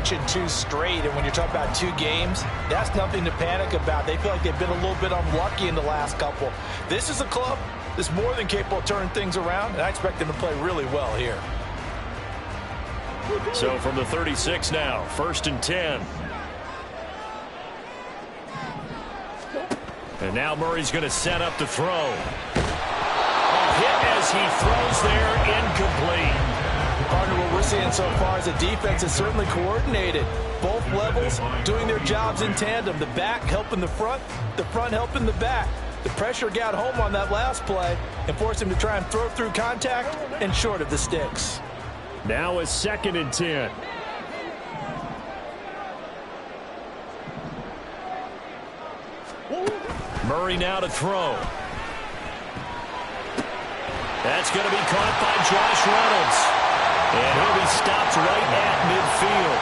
mentioned 2 straight, and when you're talking about 2 games, that's nothing to panic about. They feel like they've been a little bit unlucky in the last couple. This is a club that's more than capable of turning things around, and I expect them to play really well here. So from the 36 now, 1st and 10. And now Murray's going to set up to throw. A hit as he throws there, incomplete. Partner, what we're seeing so far is the defense is certainly coordinated. Both levels doing their jobs in tandem. The back helping the front helping the back. The pressure got home on that last play and forced him to try and throw through contact and short of the sticks. Now a 2nd and 10. Murray now to throw. That's going to be caught by Josh Reynolds. And he'll be stopped right at midfield.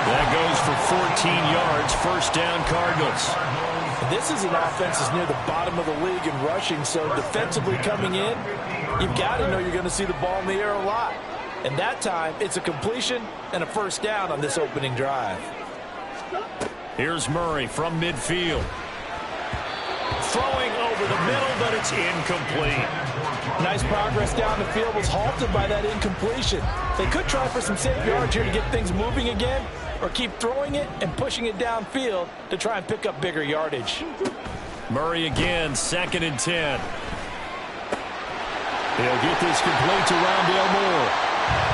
That goes for 14 yards. 1st down, Cardinals. This is an offense that's near the bottom of the league in rushing, so defensively coming in, you've got to know you're going to see the ball in the air a lot. And that time, it's a completion and a 1st down on this opening drive. Here's Murray from midfield. Throwing over the middle, but it's incomplete. Nice progress down the field, was halted by that incompletion. They could try for some safe yards here to get things moving again, or keep throwing it and pushing it downfield to try and pick up bigger yardage. Murray again, 2nd and 10. He'll get this complete to Rondale Moore.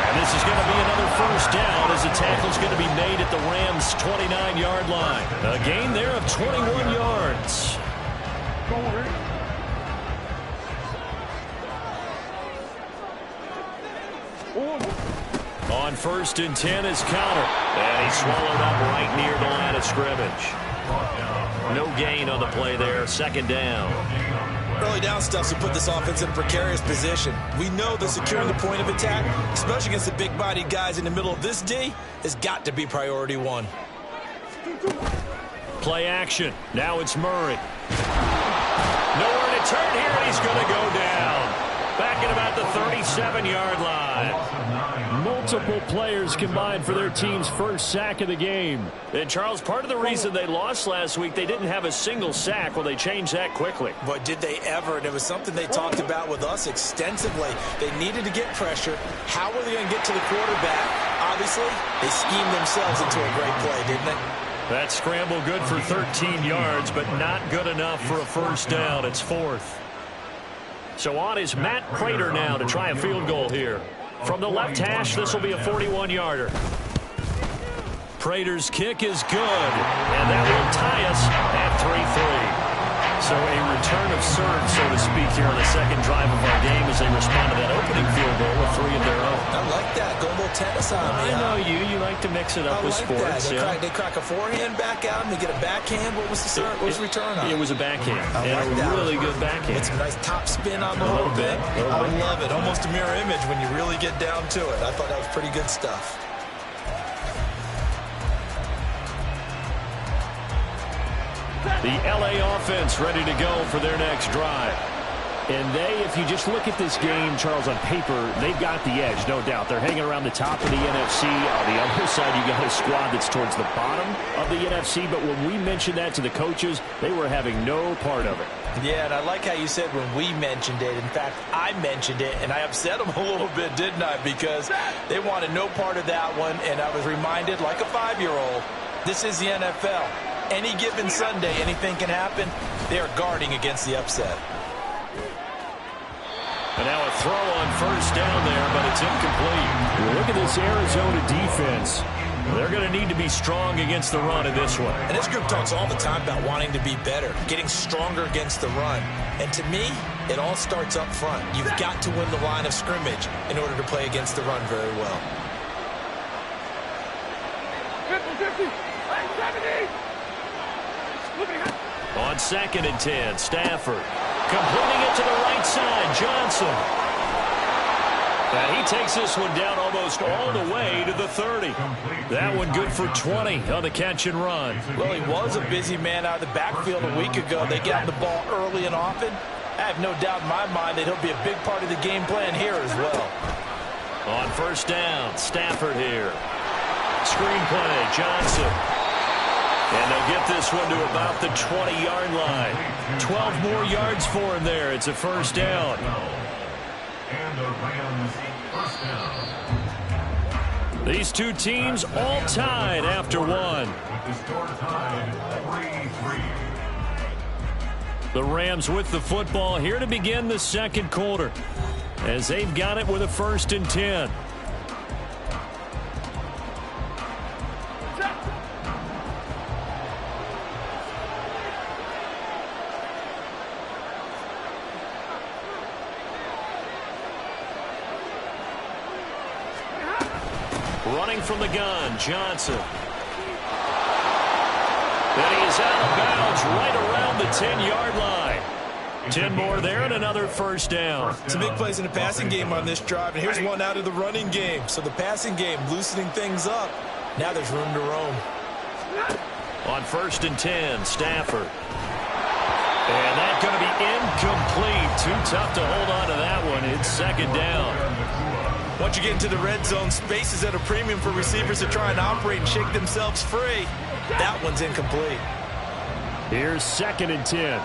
And this is going to be another 1st down as the tackle's going to be made at the Rams' 29-yard line. A gain there of 21 yards. On 1st and 10 is Counter. And he's swallowed up right near the line of scrimmage. No gain on the play there. 2nd down. Early down stuff to put this offense in a precarious position. We know that securing the point of attack, especially against the big-bodied guys in the middle of this D, has got to be priority 1. Play action. Now it's Murray. Nowhere to turn here, and he's going to go down. Back at about the 37-yard line. Multiple players combined for their team's 1st sack of the game. And, Charles, part of the reason they lost last week, they didn't have a single sack. Well, they changed that quickly. But did they ever? And it was something they talked about with us extensively. They needed to get pressure. How were they going to get to the quarterback? Obviously, they schemed themselves into a great play, didn't they? That scramble good for 13 yards, but not good enough for a 1st down. It's 4th. So on is Matt Prater now to try a field goal here. From the left hash, this will be a 41-yarder. Prater's kick is good, and that will tie us at 3-3. So a return of surge, so to speak, here on the 2nd drive of our game as they respond to that opening field goal with 3 of their own. I like that. Go a little tennis on me. I know you. You like to mix it up with sports. They crack a forehand back out and they get a backhand. What was the return on? It was a backhand. And a really good backhand. It's a nice top spin on the whole thing. I love it. Almost a mirror image when you really get down to it. I thought that was pretty good stuff. The LA offense ready to go for their next drive. And if you just look at this game, Charles, on paper, they've got the edge, no doubt. They're hanging around the top of the NFC. On the other side, you got a squad that's towards the bottom of the NFC. But when we mentioned that to the coaches, they were having no part of it. Yeah, and I like how you said when we mentioned it. In fact, I mentioned it, and I upset them a little bit, didn't I? Because they wanted no part of that one, and I was reminded, like a 5-year-old, this is the NFL. Any given Sunday, anything can happen. They are guarding against the upset. And now a throw on 1st down there, but it's incomplete. Look at this Arizona defense. They're going to need to be strong against the run in this one. And this group talks all the time about wanting to be better, getting stronger against the run. And to me, it all starts up front. You've got to win the line of scrimmage in order to play against the run very well. 50-50, 70. On 2nd and 10, Stafford completing it to the right side. Johnson. And he takes this one down almost all the way to the 30. That one good for 20 on the catch and run. Well, he was a busy man out of the backfield a week ago. They got the ball early and often. I have no doubt in my mind that he'll be a big part of the game plan here as well. On 1st down, Stafford here. Screenplay, Johnson. And they'll get this one to about the 20-yard line. 12 more yards for him there. It's a first down. And the Rams first down. These two teams all tied after one. With the score tied 3-3. The Rams with the football here to begin the second quarter, as they've got it with a 1st and 10. Running from the gun, Johnson. Then he is out of bounds right around the 10-yard line. 10 more there and another first down. Some big plays in the passing game on this drive, and here's one out of the running game. So the passing game loosening things up. Now there's room to roam. On 1st and 10, Stafford. And that's going to be incomplete. Too tough to hold on to that one. It's 2nd down. Once you get into the red zone, space is at a premium for receivers to try and operate and shake themselves free. That one's incomplete. Here's 2nd and 10.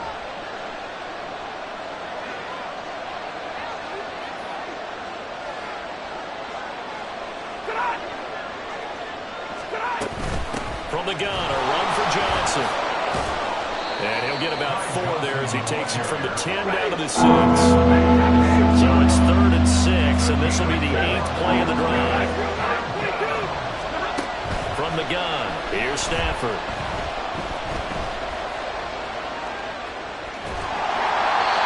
From the gun, a run for Johnson. And he'll get about 4 there as he takes it from the 10 down to the 6. So it's 3rd and 6, and this will be the 8th play of the drive. From the gun, here's Stafford.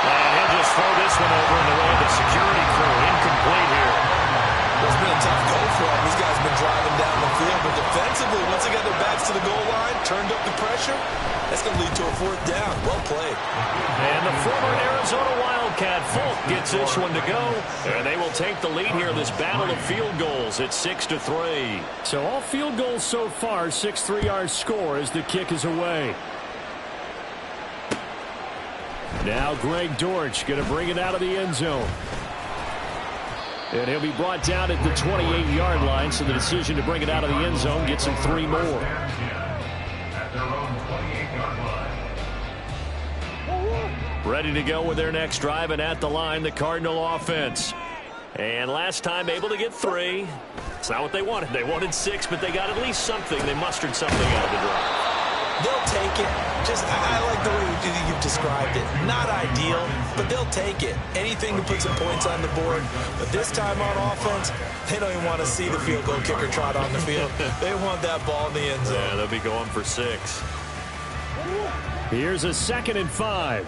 And he'll just throw this one over in the way of the security crew. Incomplete here. It's been a tough go for them. These guys have been driving down the field, but defensively, once they got their backs to the goal line, turned up the pressure, that's going to lead to a 4th down. Well played. And the former Arizona Wildcat, Folk, gets this one to go. And they will take the lead here in this battle of field goals at 6-3. So all field goals so far, 6-3 our score as the kick is away. Now Greg Dortch going to bring it out of the end zone. And he'll be brought down at the 28-yard line, so the decision to bring it out of the end zone gets him 3 more. At their own 28-yard line. Ready to go with their next drive, and at the line, the Cardinal offense. And last time able to get 3. It's not what they wanted. They wanted 6, but they got at least something. They mustered something out of the drive. They'll take it. I like the way you've described it. Not ideal, but they'll take it. Anything to put some points on the board. But this time on offense, they don't even want to see the field goal kicker trot on the field. They want that ball in the end zone. Yeah, they'll be going for 6. Here's a 2nd and 5.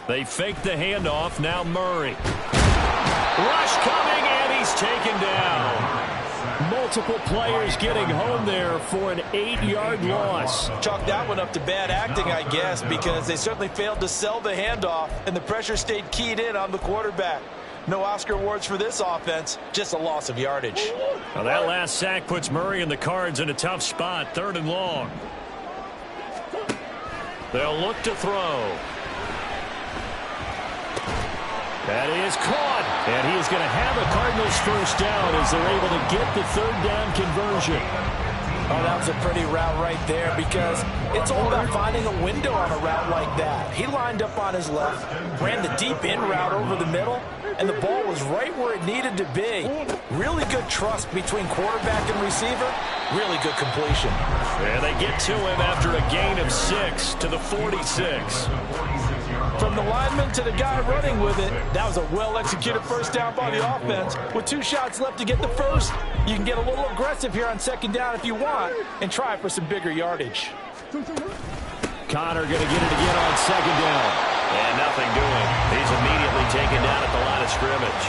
They fake the handoff. Now Murray. Rush coming, and he's taken down. Multiple players getting home there for an 8-yard loss. Chalk that one up to bad acting, I guess, because they certainly failed to sell the handoff, and the pressure stayed keyed in on the quarterback. No Oscar awards for this offense, just a loss of yardage. Now that last sack puts Murray and the Cards in a tough spot, 3rd and long. They'll look to throw. That is caught, and he is going to have a Cardinals first down as they're able to get the 3rd down conversion. Oh, that was a pretty route right there because it's all about finding a window on a route like that. He lined up on his left, ran the deep in route over the middle, and the ball was right where it needed to be. Really good trust between quarterback and receiver. Really good completion. And they get to him after a gain of 6 to the 46. From the lineman to the guy running with it, that was a well-executed first down by the offense. With 2 shots left to get the first, you can get a little aggressive here on 2nd down if you want and try for some bigger yardage. Connor going to get it again on 2nd down. And nothing doing. He's immediately taken down at the line of scrimmage.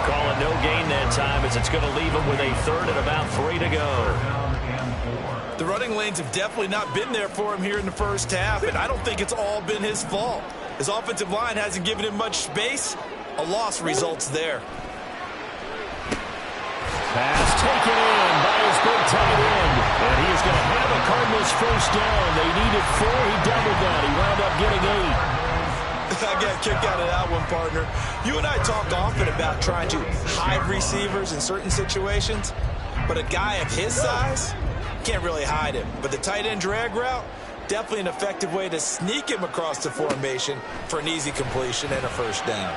Calling no gain that time as it's going to leave him with a 3rd and about 3 to go. The running lanes have definitely not been there for him here in the first half, and I don't think it's all been his fault. His offensive line hasn't given him much space. A loss results there. Pass taken in by his big tight end. And he is going to have a Cardinals first down. They needed 4. He doubled that. He wound up getting 8. I got a kick out of that one, partner. You and I talk often about trying to hide receivers in certain situations, but a guy of his size can't really hide him. But the tight end drag route, definitely an effective way to sneak him across the formation for an easy completion and a first down.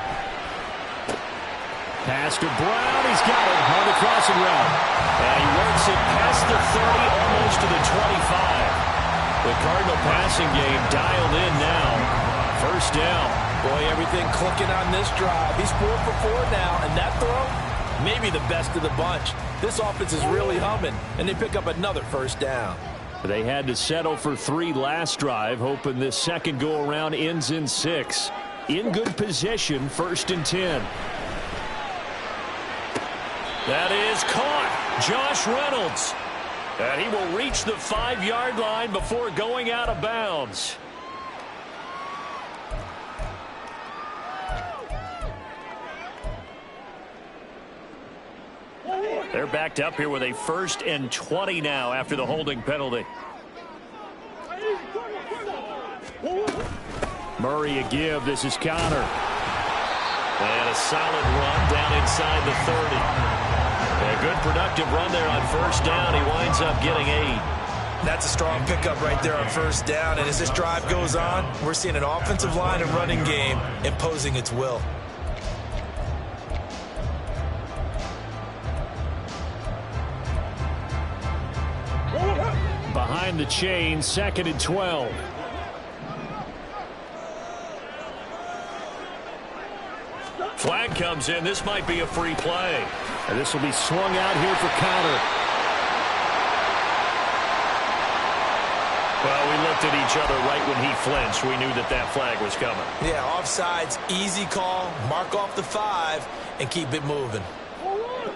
Pass to Brown. He's got it on the crossing route. And he works it past the 30, almost to the 25. The Cardinal passing game dialed in now. First down. Boy, everything clicking on this drive. He's 4 for 4 now, and that throw, maybe the best of the bunch. This offense is really humming, and they pick up another first down. They had to settle for 3 last drive, hoping this second go-around ends in 6. In good position, 1st and 10. That is caught. Josh Reynolds. And he will reach the 5-yard line before going out of bounds. They're backed up here with a 1st and 20 now after the holding penalty. Murray a give. This is Connor. And a solid run down inside the 30. A good productive run there on first down. He winds up getting 8. That's a strong pickup right there on first down. And as this drive goes on, we're seeing an offensive line and running game imposing its will. Behind the chain, 2nd and 12. Flag comes in. This might be a free play. And this will be swung out here for Connor. Well, we looked at each other right when he flinched. We knew that that flag was coming. Yeah, offsides, easy call. Mark off the 5 and keep it moving.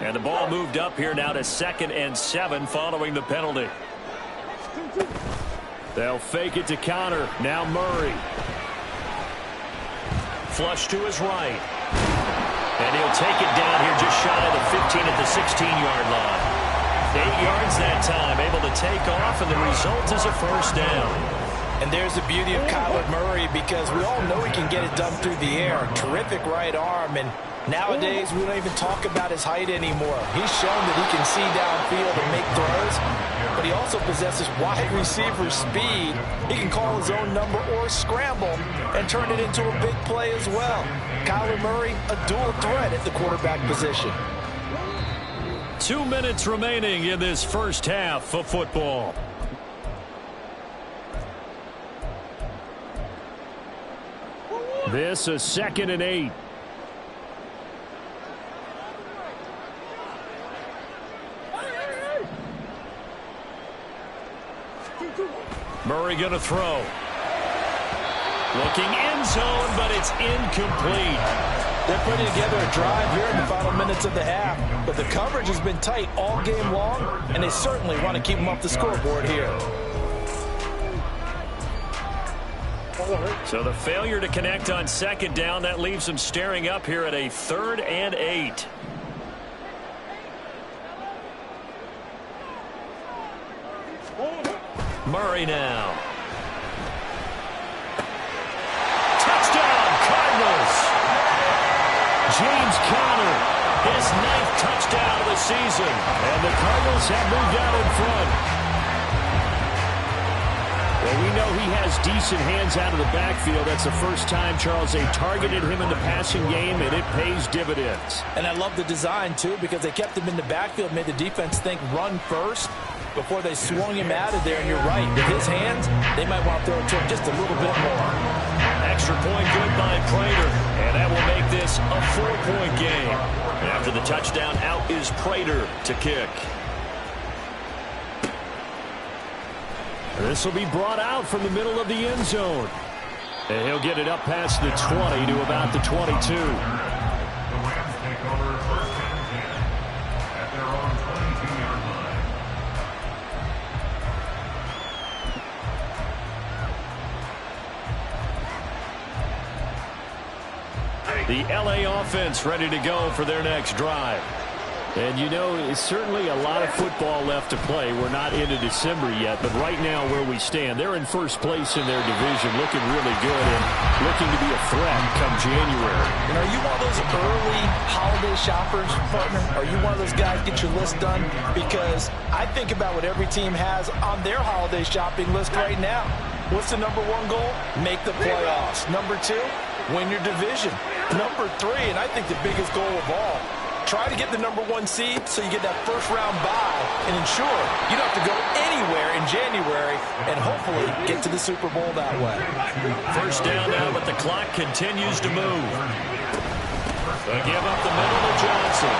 And the ball moved up here now to 2nd and 7 following the penalty. They'll fake it to Connor. Now Murray. Flush to his right. And he'll take it down here just shy of the 15 at the 16-yard line. 8 yards that time, able to take off, and the result is a first down. And there's the beauty of Kyler Murray, because we all know he can get it done through the air. Terrific right arm, and nowadays we don't even talk about his height anymore. He's shown that he can see downfield and make throws, but he also possesses wide receiver speed. He can call his own number or scramble and turn it into a big play as well. Kyler Murray, a dual threat at the quarterback position. 2 minutes remaining in this first half of football. This is 2nd and 8. Murray going to throw. Looking end zone, but it's incomplete. They're putting together a drive here in the final minutes of the half, but the coverage has been tight all game long, and they certainly want to keep them off the scoreboard here. So the failure to connect on 2nd down, that leaves them staring up here at a 3rd and 8. Murray now. Touchdown, Cardinals. James Conner, his 9th touchdown of the season. And the Cardinals have moved out in front. Well, we know he has decent hands out of the backfield. That's the first time, Charles, they targeted him in the passing game, and it pays dividends. And I love the design, too, because they kept him in the backfield, made the defense think run first before they swung him out of there. And you're right, with his hands, they might want to throw it to him just a little bit more. Extra point good by Prater, and that will make this a 4-point game. After the touchdown, out is Prater to kick. This will be brought out from the middle of the end zone. And he'll get it up past the 20 to about the 22. The Rams take over 1st and 10 at their own 22-yard line. The LA offense ready to go for their next drive. And you know, it's certainly a lot of football left to play. We're not into December yet, but right now where we stand, they're in first place in their division, looking really good and looking to be a threat come January. And are you one of those early holiday shoppers, partner? Are you one of those guys get your list done? Because I think about what every team has on their holiday shopping list right now. What's the number one goal? Make the playoffs. Number two, win your division. Number three, and I think the biggest goal of all, try to get the number one seed so you get that first round bye and ensure you don't have to go anywhere in January and hopefully get to the Super Bowl that way. First down now, but the clock continues to move. They give up the middle to Johnson.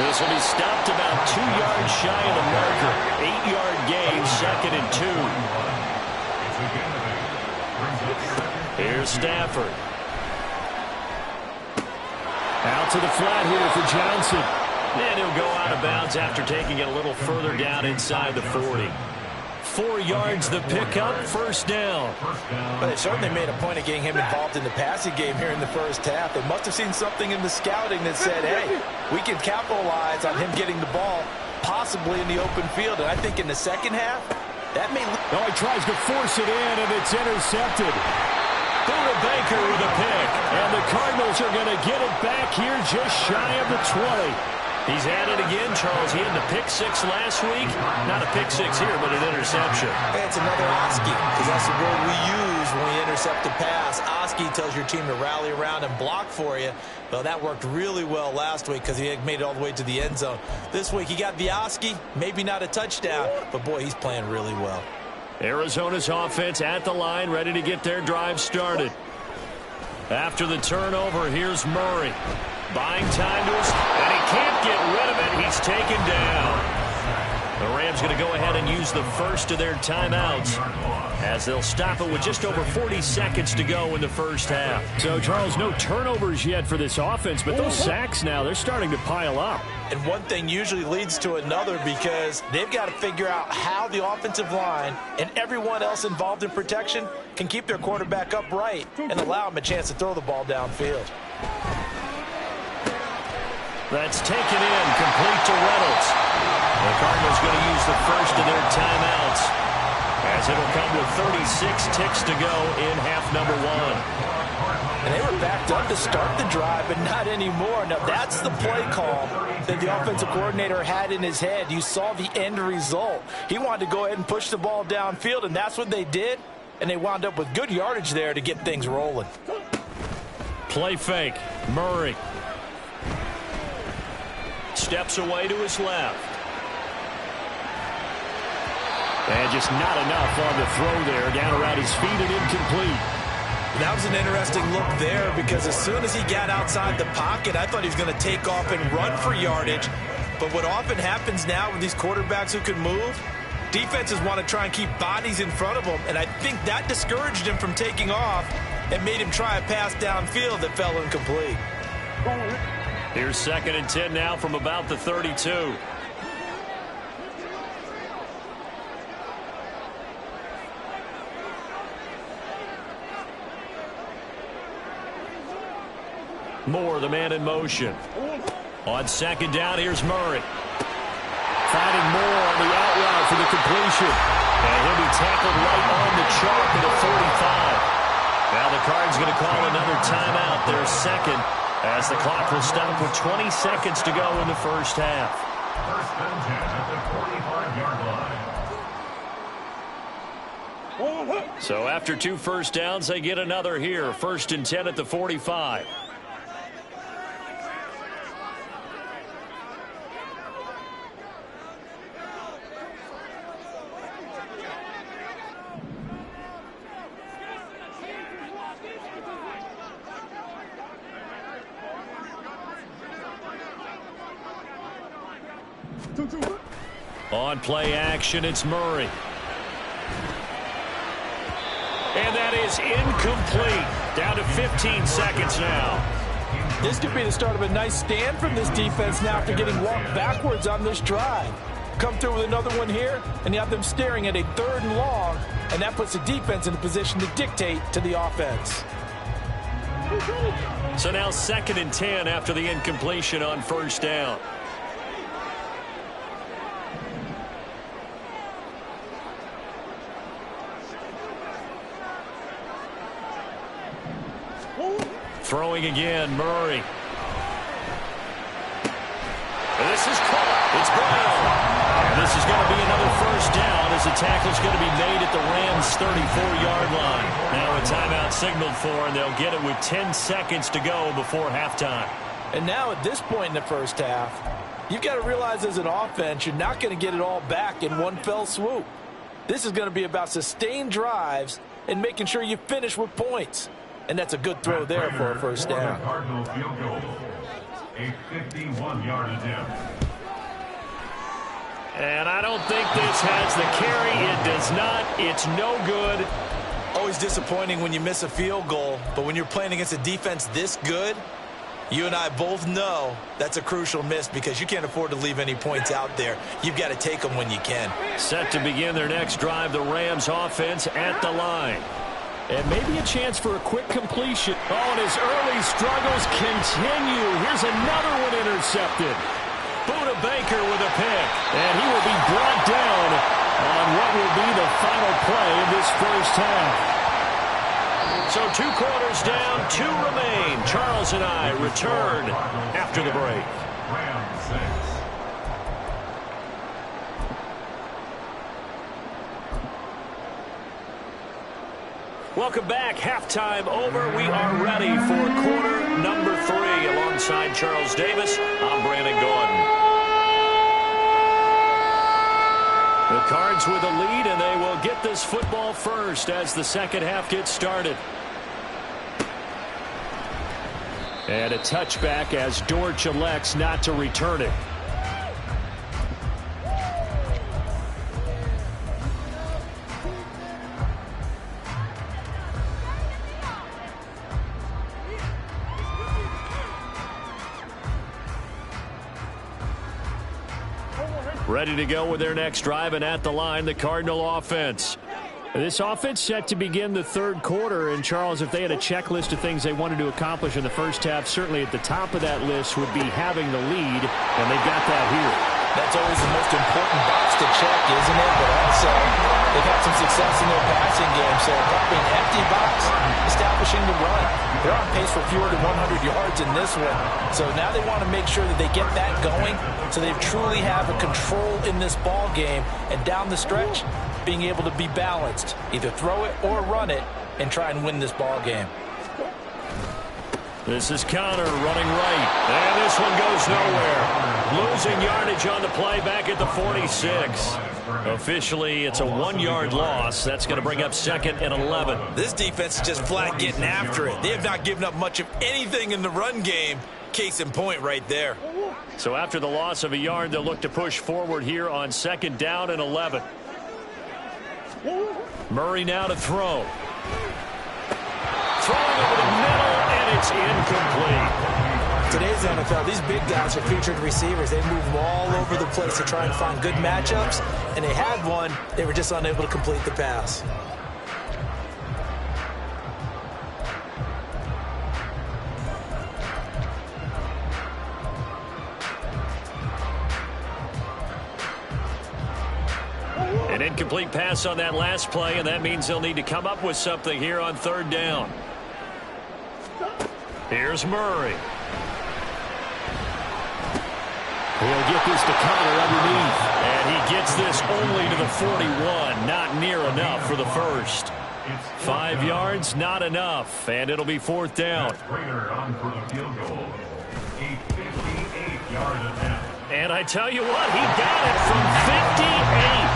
This will be stopped about 2 yards shy of the marker. 8-yard gain, 2nd and 2. Here's Stafford. Out to the flat here for Johnson. And he'll go out of bounds after taking it a little further down inside the 40. 4 yards the pickup, first down. But they certainly made a point of getting him involved in the passing game here in the first half. They must have seen something in the scouting that said, hey, we can capitalize on him getting the ball possibly in the open field. And I think in the second half, that may... Oh, he tries to force it in, and it's intercepted. Buda Baker with a pick, and the Cardinals are going to get it back here just shy of the 20. He's at it again, Charles. He had the pick six last week. Not a pick six here, but an interception. It's another Oski, because that's the word we use when we intercept a pass. Oski tells your team to rally around and block for you. Well, that worked really well last week because he had made it all the way to the end zone. This week he got the Oski, maybe not a touchdown, but boy, he's playing really well. Arizona's offense at the line, ready to get their drive started. After the turnover, here's Murray. Buying time to us, and he can't get rid of it. He's taken down. The Rams going to go ahead and use the first of their timeouts as they'll stop it with just over 40 seconds to go in the first half. So, Charles, no turnovers yet for this offense, but those sacks now, they're starting to pile up. And one thing usually leads to another because they've got to figure out how the offensive line and everyone else involved in protection can keep their quarterback upright and allow him a chance to throw the ball downfield. That's taken in, complete to Reynolds. The Cardinals going to use the first of their timeouts as it'll come with 36 ticks to go in half number one. And they were backed up to start the drive, but not anymore. Now, that's the play call that the offensive coordinator had in his head. You saw the end result. He wanted to go ahead and push the ball downfield, and that's what they did. And they wound up with good yardage there to get things rolling. Play fake. Murray steps away to his left. And just not enough on the throw there. Down around his feet and incomplete. That was an interesting look there because as soon as he got outside the pocket, I thought he was going to take off and run for yardage. But what often happens now with these quarterbacks who can move, defenses want to try and keep bodies in front of them. And I think that discouraged him from taking off and made him try a pass downfield that fell incomplete. Here's 2nd and 10 now from about the 32. Moore, the man in motion. On 2nd down, here's Murray. Finding Moore on the out route for the completion. And he'll be tackled right on the chalk at the 45. Now the Cards going to call another timeout, their second, as the clock will stop with 20 seconds to go in the first half. First and 10 at the 45-yard line. So after 2 first downs, they get another here. 1st and 10 at the 45. On play action, it's Murray. And that is incomplete. Down to 15 seconds now. This could be the start of a nice stand from this defense now after getting walked backwards on this drive. Come through with another one here, and you have them staring at a 3rd and long, and that puts the defense in a position to dictate to the offense. So now 2nd and 10 after the incompletion on first down. Throwing again, Murray. This is caught. It's Brown. And this is going to be another first down as the tackle's going to be made at the Rams' 34-yard line. Now a timeout signaled for, and they'll get it with 10 seconds to go before halftime. And now at this point in the first half, you've got to realize as an offense, you're not going to get it all back in one fell swoop. This is going to be about sustained drives and making sure you finish with points. And that's a good throw there for a first down. Cardinal field goal. A 51-yard attempt. And I don't think this has the carry. It does not. It's no good. Always disappointing when you miss a field goal, but when you're playing against a defense this good, you and I both know that's a crucial miss because you can't afford to leave any points out there. You've got to take them when you can. Set to begin their next drive, the Rams offense at the line. And maybe a chance for a quick completion. Oh, and his early struggles continue. Here's another one intercepted. Buda Baker with a pick. And he will be brought down on what will be the final play of this first half. So 2 quarters down, 2 remain. Charles and I return after the break. Rams 6. Welcome back. Halftime over. We are ready for quarter number 3. Alongside Charles Davis, I'm Brandon Gordon. The Cards with a lead, and they will get this football first as the second half gets started. And a touchback as Dortch elects not to return it. Ready to go with their next drive, and at the line, the Cardinal offense. This offense set to begin the third quarter, and Charles, if they had a checklist of things they wanted to accomplish in the first half, certainly at the top of that list would be having the lead, and they've got that here. That's always the most important box to check, isn't it? But also, they've had some success in their passing game, so probably an empty box, establishing the run. They're on pace for fewer than 100 yards in this one, so now they want to make sure that they get that going so they truly have a control in this ball game, and down the stretch, being able to be balanced, either throw it or run it, and try and win this ball game. This is Connor running right, and this one goes nowhere. Losing yardage on the play back at the 46. Officially, it's a 1-yard loss. That's going to bring up 2nd and 11. This defense is just flat getting after it. They have not given up much of anything in the run game. Case in point right there. So after the loss of a yard, they'll look to push forward here on 2nd down and 11. Murray now to throw. Throwing over the middle, and it's incomplete. Today's NFL, these big guys are featured receivers. They move all over the place to try and find good matchups, and they had one. They were just unable to complete the pass. An incomplete pass on that last play, and that means they'll need to come up with something here on 3rd down. Here's Murray. He'll get this to Connor underneath. And he gets this only to the 41. Not near enough for the first. 5 yards, not enough. And it'll be 4th down. Prater on for the field goal. A 58-yard attempt. And I tell you what, he got it from 58.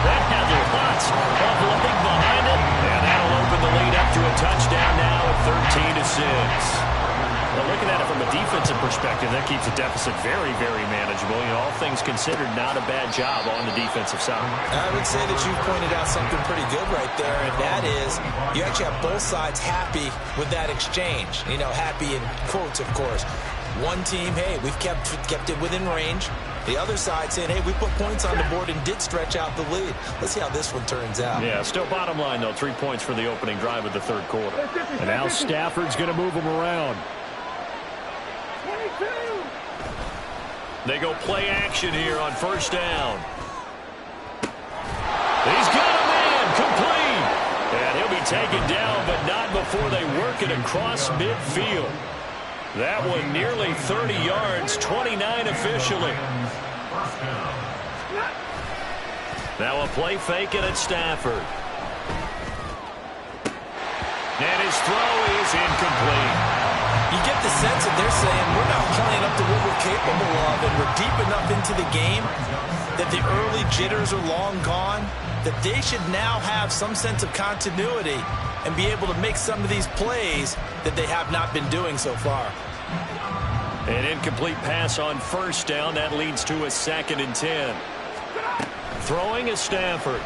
That had lots of leg behind it. And that'll open the lead up to a touchdown now at 13-6. Well, looking at it from a defensive perspective, that keeps the deficit very, very manageable. You know, all things considered, not a bad job on the defensive side. I would say that you pointed out something pretty good right there, and that is you actually have both sides happy with that exchange. You know, happy in quotes, of course. One team, hey, we've kept it within range. The other side saying, hey, we put points on the board and did stretch out the lead. Let's see how this one turns out. Yeah, still bottom line, though, 3 points for the opening drive of the third quarter. And now Stafford's going to move them around. They go play action here on first down. He's got a man complete. And he'll be taken down, but not before they work it across midfield. That one nearly 30 yards, 29 officially. Now a play fake and it's Stafford. And his throw is incomplete. You get the sense that they're saying we're not playing up to what we're capable of, and we're deep enough into the game that the early jitters are long gone, that they should now have some sense of continuity and be able to make some of these plays that they have not been doing so far. An incomplete pass on first down. That leads to a 2nd and 10. Throwing is Stafford.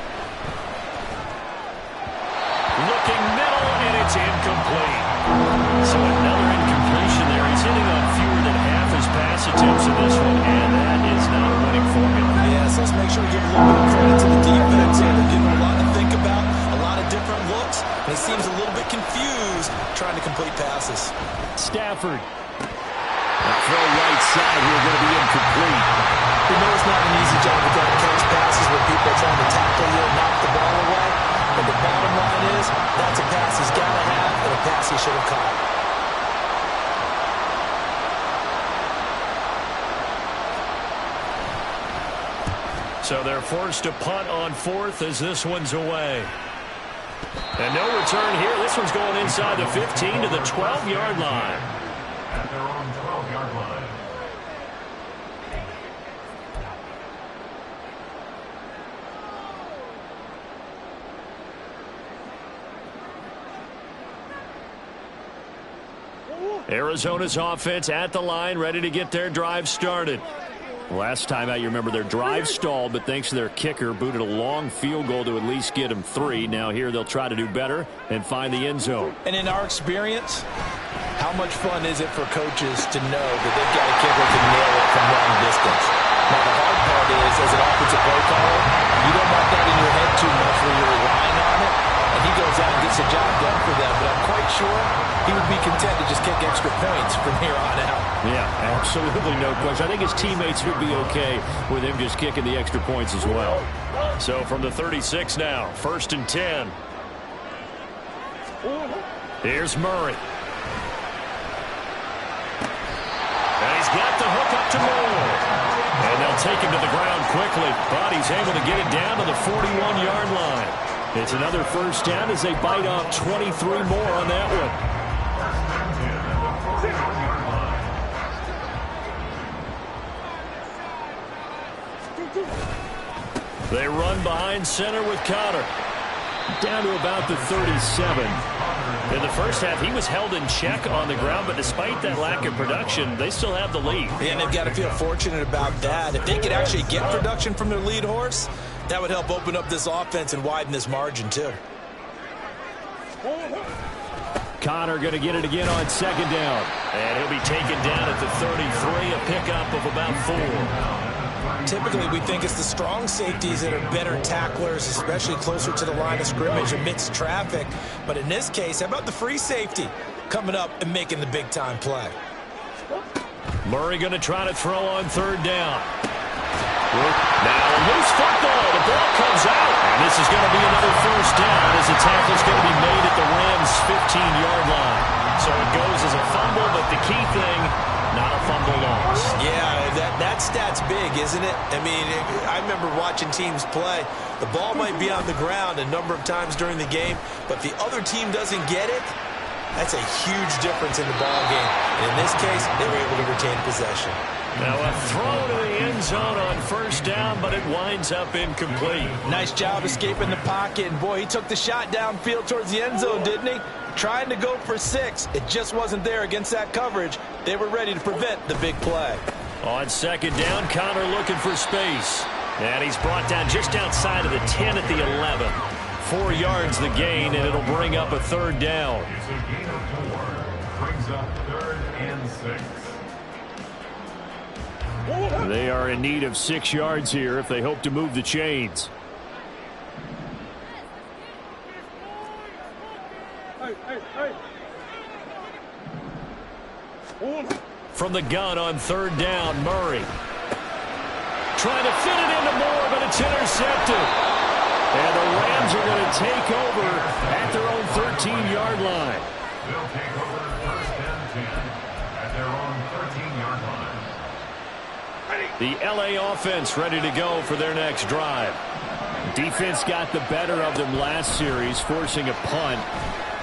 Looking middle, and it's incomplete. So another incompletion there. He's hitting on fewer than half his pass attempts in this one, and that is not a winning formula. Yes, let's make sure we give a little bit of credit to the defense here. They're giving a lot to think about, a lot of different looks, and he seems a little bit confused trying to complete passes. Stafford. A throw right side here going to be incomplete. You know it's not an easy job to try to catch passes where people are trying to tackle you and knock the ball away. But the bottom line is, that's a pass he's got to have and a pass he should have caught. So they're forced to punt on 4th as this one's away. And no return here. This one's going inside the 15 to the 12-yard line. At their own 12-yard line. Arizona's offense at the line, ready to get their drive started. Last time out, you remember their drive stalled, but thanks to their kicker, booted a long field goal to at least get them 3. Now here they'll try to do better and find the end zone. And in our experience, how much fun is it for coaches to know that they've got a kicker to nail it from long distance? Now, the hard part is, as an offensive play caller, you don't want that in your head too much where you're relying on it, and he goes out and gets the job done for them. But I'm quite sure he would be content to just kick extra points from here on out. Yeah, absolutely no question. I think his teammates would be okay with him just kicking the extra points as well. So from the 36 now, 1st and 10. Here's Murray. And he's got the hook up to Moore. And they'll take him to the ground quickly, but he's able to get it down to the 41-yard line. It's another first down as they bite off 23 more on that one. They run behind center with Connor. Down to about the 37. In the first half, he was held in check on the ground, but despite that lack of production, they still have the lead. And they've got to feel fortunate about that. If they could actually get production from their lead horse, that would help open up this offense and widen this margin, too. Connor going to get it again on 2nd down. And he'll be taken down at the 33, a pickup of about 4. Typically, we think it's the strong safeties that are better tacklers, especially closer to the line of scrimmage amidst traffic. But in this case, how about the free safety coming up and making the big-time play? Murray going to try to throw on 3rd down. Now a loose football. The ball comes out. And this is going to be another first down as the tackle's going to be made at the Rams' 15-yard line. So it goes as a fumble, but the key thing, not a fumble loss. Yeah, that stat's big, isn't it? I mean, I remember watching teams play. The ball might be on the ground a number of times during the game, but if the other team doesn't get it, that's a huge difference in the ball game. And in this case, they were able to retain possession. Now a throw to the end zone on first down, but it winds up incomplete. Nice job escaping the pocket. And boy, he took the shot downfield towards the end zone, didn't he? Trying to go for 6. It just wasn't there against that coverage. They were ready to prevent the big play. On 2nd down, Connor looking for space. And he's brought down just outside of the 10 at the 11. 4 yards the gain, and it'll bring up a 3rd down. It's a gain of 4. Brings up 3rd and 6. They are in need of 6 yards here if they hope to move the chains. From the gun on 3rd down, Murray. trying to fit it into Moore, but it's intercepted. And the Rams are going to take over at their own 13-yard line. They'll take over first and 10 at their own 13-yard line. The LA offense ready to go for their next drive. Defense got the better of them last series, forcing a punt.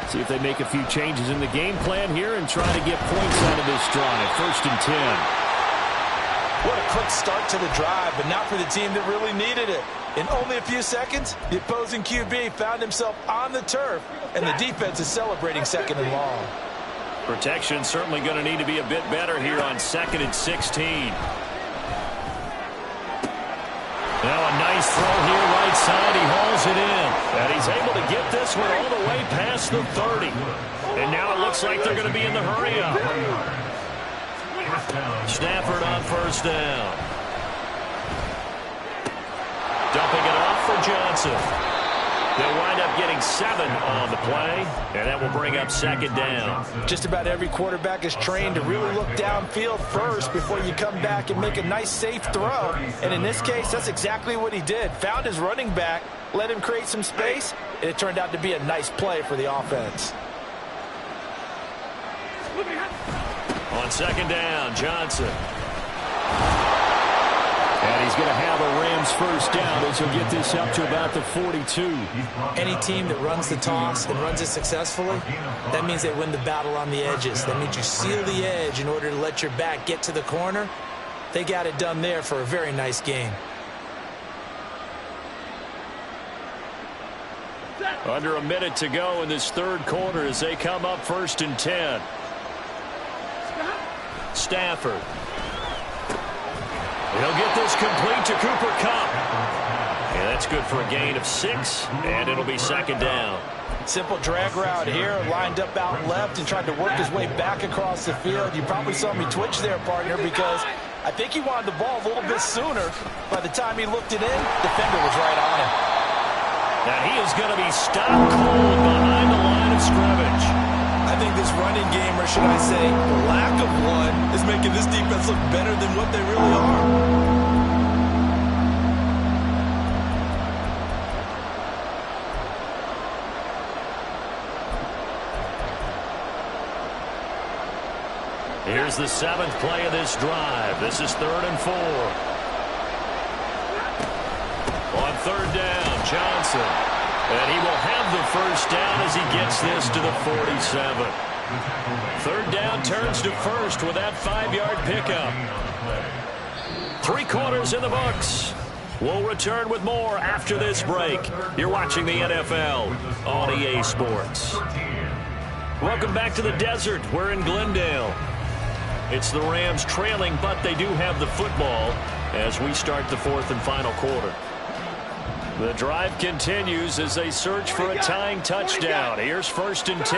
See if they make a few changes in the game plan here and try to get points out of this drive. First and 10. What a quick start to the drive, but not for the team that really needed it. In only a few seconds, the opposing QB found himself on the turf, and the defense is celebrating second and long. Protection certainly going to need to be a bit better here on 2nd and 16. Now a nice throw here right side. He hauls it in. And he's able to get this one all the way past the 30. And now it looks like they're going to be in the hurry-up. Stafford on first down. Dumping it off for Johnson. They'll wind up getting 7 on the play, and that will bring up second down. Just about every quarterback is trained to really look downfield first before you come back and make a nice, safe throw. And in this case, that's exactly what he did. Found his running back, let him create some space, and it turned out to be a nice play for the offense. On second down, Johnson. And he's going to have a Rams first down as he'll get this up to about the 42. Any team that runs the toss and runs it successfully, that means they win the battle on the edges. That means you seal the edge in order to let your back get to the corner. They got it done there for a very nice game. Under a minute to go in this third quarter as they come up first and 10. Stafford. He'll get this complete to Cooper Kupp. And that's good for a gain of 6, and it'll be second down. Simple drag route here, lined up out left and tried to work his way back across the field. You probably saw me twitch there, partner, because I think he wanted the ball a little bit sooner. By the time he looked it in, defender was right on him. Now he is going to be stopped cold behind the line of scrimmage. I think this running game, or should I say lack of one, is making this defense look better than what they really are. Here's the 7th play of this drive. This is 3rd and 4. On third down, Johnson. And he will have the first down as he gets this to the 47. Third down turns to first with that 5-yard pickup. 3 quarters in the books. We'll return with more after this break. You're watching the NFL on EA Sports. Welcome back to the desert. We're in Glendale. It's the Rams trailing, but they do have the football as we start the 4th and final quarter. The drive continues as they search for a tying touchdown. Here's first and 10.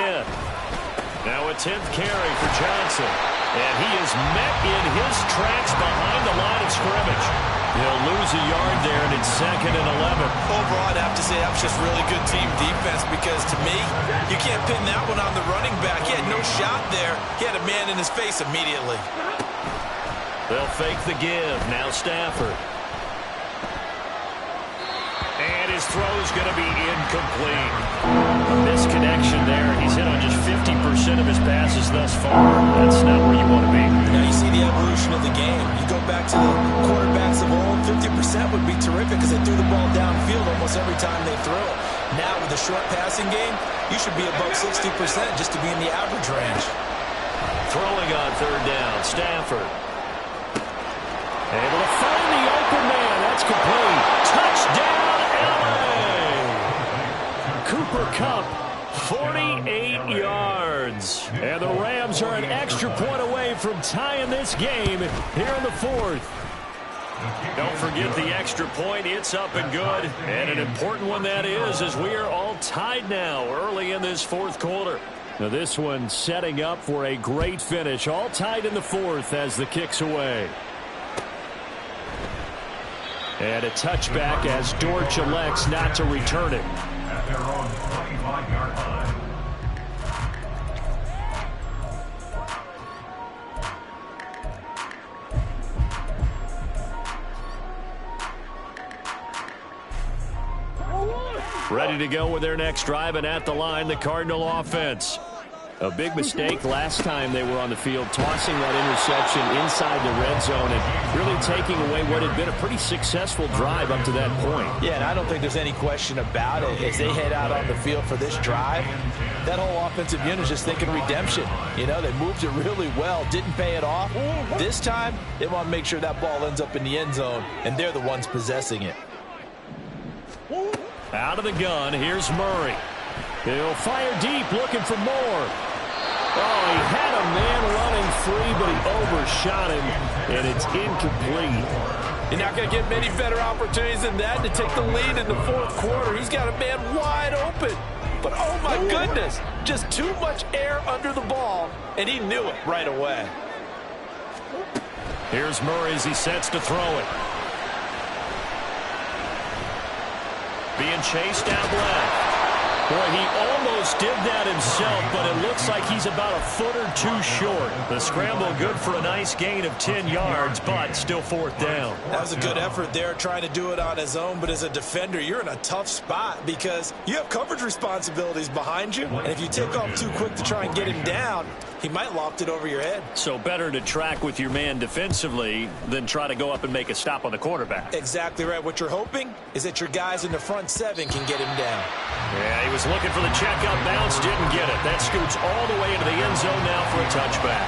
Now a 10th carry for Johnson. And he is met in his tracks behind the line of scrimmage. He'll lose a yard there, and it's 2nd and 11. Overall, I'd have to say that was just really good team defense because, to me, you can't pin that one on the running back. He had no shot there. He had a man in his face immediately. They'll fake the give. Now Stafford. And his throw is going to be incomplete. A misconnection there. He's hit on just 50% of his passes thus far. That's not where you want to be. Now you see the evolution of the game. You go back to the quarterbacks of old, 50% would be terrific because they threw the ball downfield almost every time they threw it. Now with the short passing game, you should be above 60% just to be in the average range. Throwing on third down, Stafford. Able to find the open man. That's complete. Touchdown, LA! Cooper Kupp, 48 yards. And the Rams are an extra point away from tying this game here in the 4th. Don't forget the extra point. It's up and good. And an important one that is, as we are all tied now early in this 4th quarter. Now this one setting up for a great finish. All tied in the 4th as the kick's away. And a touchback as Dortch elects not to return it. At their own 25-yard line. ready to go with their next drive, and at the line, the Cardinal offense. A big mistake last time they were on the field, tossing that interception inside the red zone and really taking away what had been a pretty successful drive up to that point. Yeah, and I don't think there's any question about it. As they head out on the field for this drive, that whole offensive unit is just thinking redemption. You know, they moved it really well, didn't pay it off. This time, they want to make sure that ball ends up in the end zone, and they're the ones possessing it. Out of the gun, here's Murray. He'll fire deep, looking for more. Oh, he had a man running free, but he overshot him, and it's incomplete. You're not going to get many better opportunities than that to take the lead in the fourth quarter. He's got a man wide open. But, oh, my goodness, just too much air under the ball, and he knew it right away. Here's Murray as he sets to throw it. Being chased out left. Boy, he almost did that himself, but it looks like he's about a foot or two short. The scramble good for a nice gain of 10 yards, but still fourth down. That was a good effort there, trying to do it on his own, but as a defender, you're in a tough spot because you have coverage responsibilities behind you, and if you take off too quick to try and get him down, he might loft it over your head. So better to track with your man defensively than try to go up and make a stop on the quarterback. Exactly right. What you're hoping is that your guys in the front seven can get him down. Yeah, he was looking for the checkout bounce, didn't get it. That scoots all the way into the end zone now for a touchback.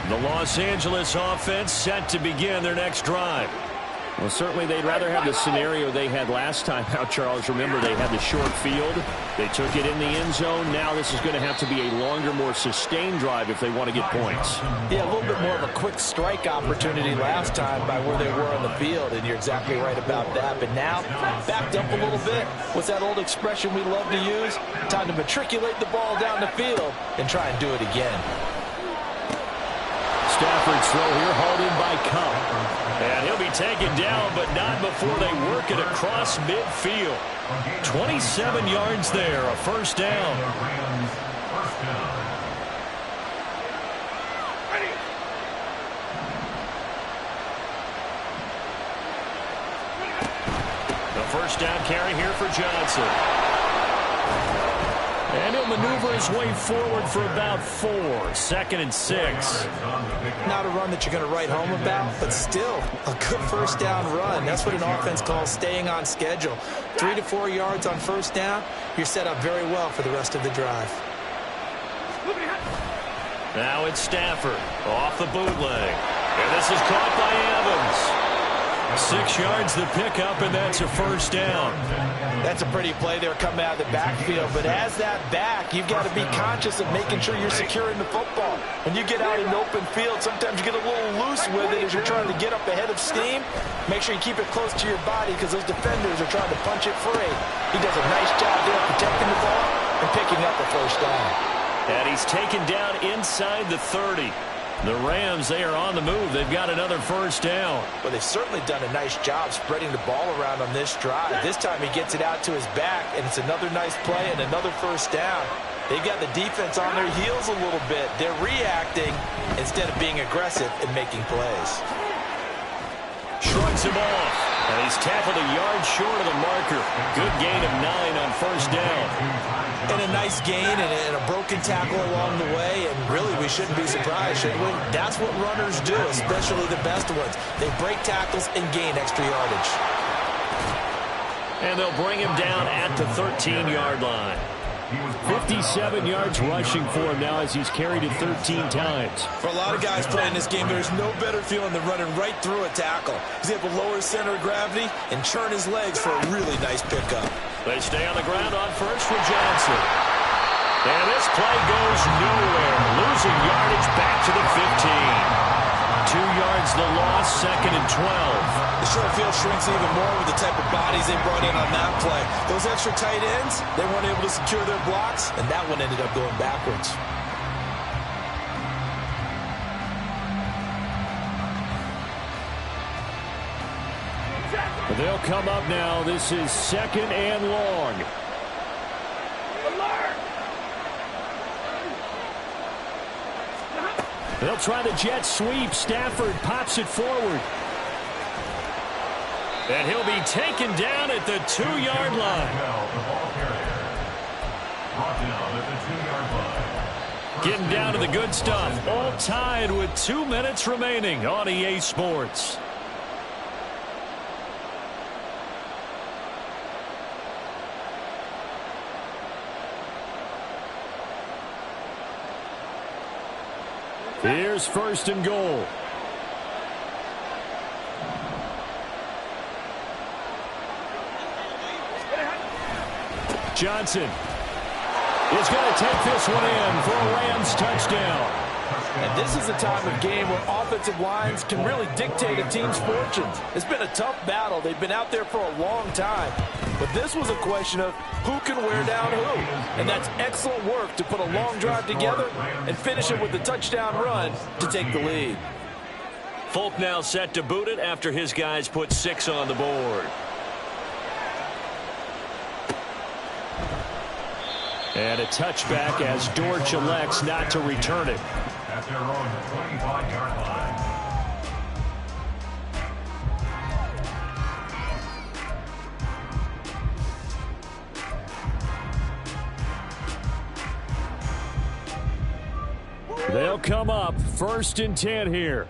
The Los Angeles offense set to begin their next drive. Well, certainly they'd rather have the scenario they had last time out, Charles. Remember, they had the short field. They took it in the end zone. Now this is going to have to be a longer, more sustained drive if they want to get points. Yeah, a little bit more of a quick strike opportunity last time by where they were on the field, and you're exactly right about that. But now, backed up a little bit. What's that old expression we love to use? Time to matriculate the ball down the field and try and do it again. Stafford's throw here, hauled in by Cup. And he'll be taken down, but not before they work it across midfield. 27 yards there, a first down. The first down carry here for Johnson. And he'll maneuver his way forward for about 4. 2nd and 6. Not a run that you're going to write home about, but still a good first down run. That's what an offense calls staying on schedule. 3 to 4 yards on first down, you're set up very well for the rest of the drive. Now it's Stafford off the bootleg. And this is caught by Evans. 6 yards the pickup, and that's a first down. That's a pretty play there coming out of the backfield, but as that back, you've got to be conscious of making sure you're securing the football. When you get out in open field, sometimes you get a little loose with it as you're trying to get up ahead of steam. Make sure you keep it close to your body because those defenders are trying to punch it free. He does a nice job there protecting the ball and picking up a first down. And he's taken down inside the 30. The Rams, they are on the move. They've got another first down. Well, they've certainly done a nice job spreading the ball around on this drive. This time he gets it out to his back, and it's another nice play and another first down. They've got the defense on their heels a little bit. They're reacting instead of being aggressive and making plays. Shrugs him off, and he's tackled a yard short of the marker. Good gain of 9 on first down. And a nice gain and a broken tackle along the way, and really we shouldn't be surprised, should we? That's what runners do, especially the best ones. They break tackles and gain extra yardage. And they'll bring him down at the 13-yard line. 57 yards rushing for him now as he's carried it 13 times. For a lot of guys playing this game, there's no better feeling than running right through a tackle. He's able to lower his center of gravity and churn his legs for a really nice pickup. They stay on the ground on first for Johnson. And this play goes nowhere. Losing yardage back to the 15. 2 yards the loss, 2nd and 12. The short field shrinks even more with the type of bodies they brought in on that play. Those extra tight ends, they weren't able to secure their blocks, and that one ended up going backwards. They'll come up now. This is 2nd and long. They'll try the jet sweep. Stafford pops it forward. And he'll be taken down at the 2-yard line. Getting down to the good stuff. All tied with 2 minutes remaining on EA Sports. Here's 1st and goal. Johnson is going to take this one in for a Rams touchdown. And this is a time of game where offensive lines can really dictate a team's fortunes. It's been a tough battle. They've been out there for a long time. But this was a question of who can wear down who. And that's excellent work to put a long drive together and finish it with a touchdown run to take the lead. Folk now set to boot it after his guys put 6 on the board. And a touchback as Dortch elects not to return it. At their own 25-yard line. They'll come up 1st and 10 here.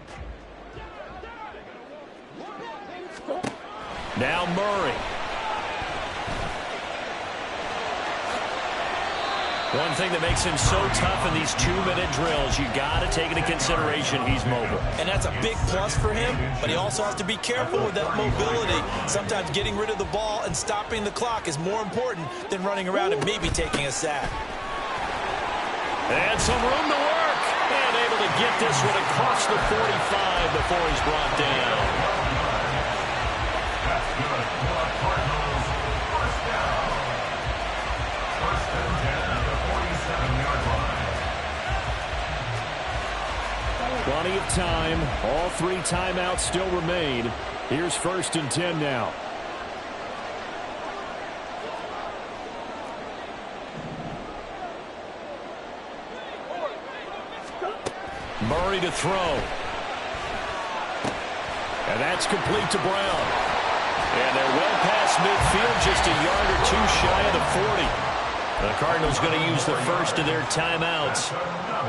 Now Murray. One thing that makes him so tough in these 2-minute drills, you got to take into consideration he's mobile. And that's a big plus for him, but he also has to be careful with that mobility. Sometimes getting rid of the ball and stopping the clock is more important than running around and maybe taking a sack. And some room to work. And able to get this one across the 45 before he's brought down. That's good. Cardinals first down. 1st and 10 at the 47-yard line. Plenty of time. All 3 timeouts still remain. Here's 1st and 10 now. Murray to throw. And that's complete to Brown. And they're well past midfield, just a yard or 2 shy of the 40. The Cardinals going to use the first of their timeouts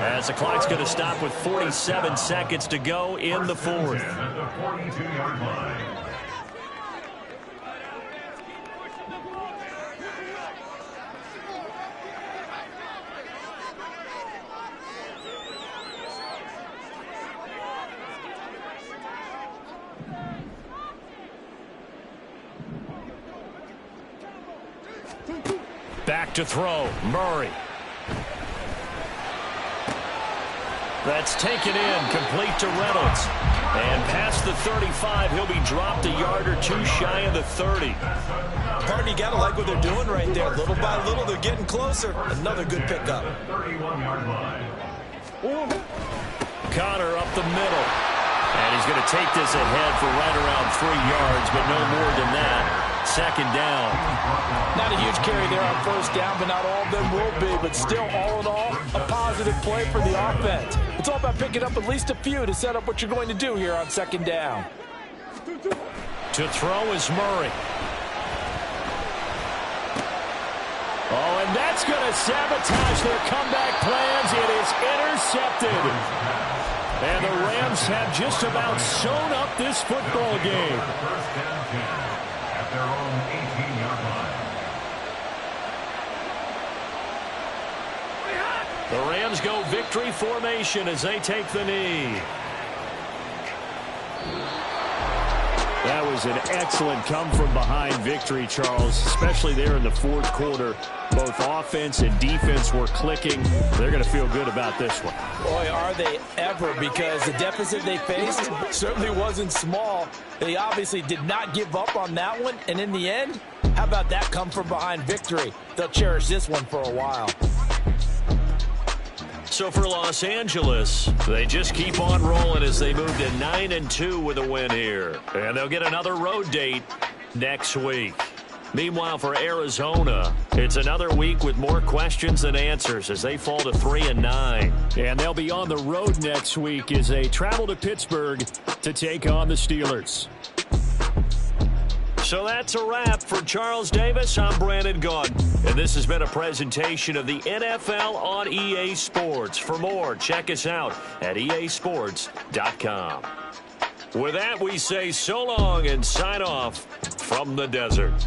as the clock's going to stop with 47 seconds to go in the 4th. At the 42-yard line. Back to throw, Murray. That's taken in, complete to Reynolds. And past the 35, he'll be dropped a yard or 2 shy of the 30. Pardon, you got to like what they're doing right there. Little by little, they're getting closer. Another good pickup. 31-yard line. Connor up the middle. And he's going to take this ahead for right around 3 yards, but no more than that. 2nd down. Not a huge carry there on 1st down, but not all of them will be. But still, all in all, a positive play for the offense. It's all about picking up at least a few to set up what you're going to do here on 2nd down. To throw is Murray. Oh, and that's going to sabotage their comeback plans. It is intercepted. And the Rams have just about sewn up this football game. 1st and 10 at their own 18-yard line. The Rams go victory formation as they take the knee. That was an excellent come-from-behind victory, Charles, especially there in the 4th quarter. Both offense and defense were clicking. They're going to feel good about this one. Boy, are they ever, because the deficit they faced certainly wasn't small. They obviously did not give up on that one, and in the end, how about that come-from-behind victory? They'll cherish this one for a while. So for Los Angeles, they just keep on rolling as they move to 9-2 with a win here. And they'll get another road date next week. Meanwhile, for Arizona, it's another week with more questions than answers as they fall to 3-9. And they'll be on the road next week as they travel to Pittsburgh to take on the Steelers. So that's a wrap for Charles Davis. I'm Brandon Gaudin, and this has been a presentation of the NFL on EA Sports. For more, check us out at easports.com. With that, we say so long and sign off from the desert.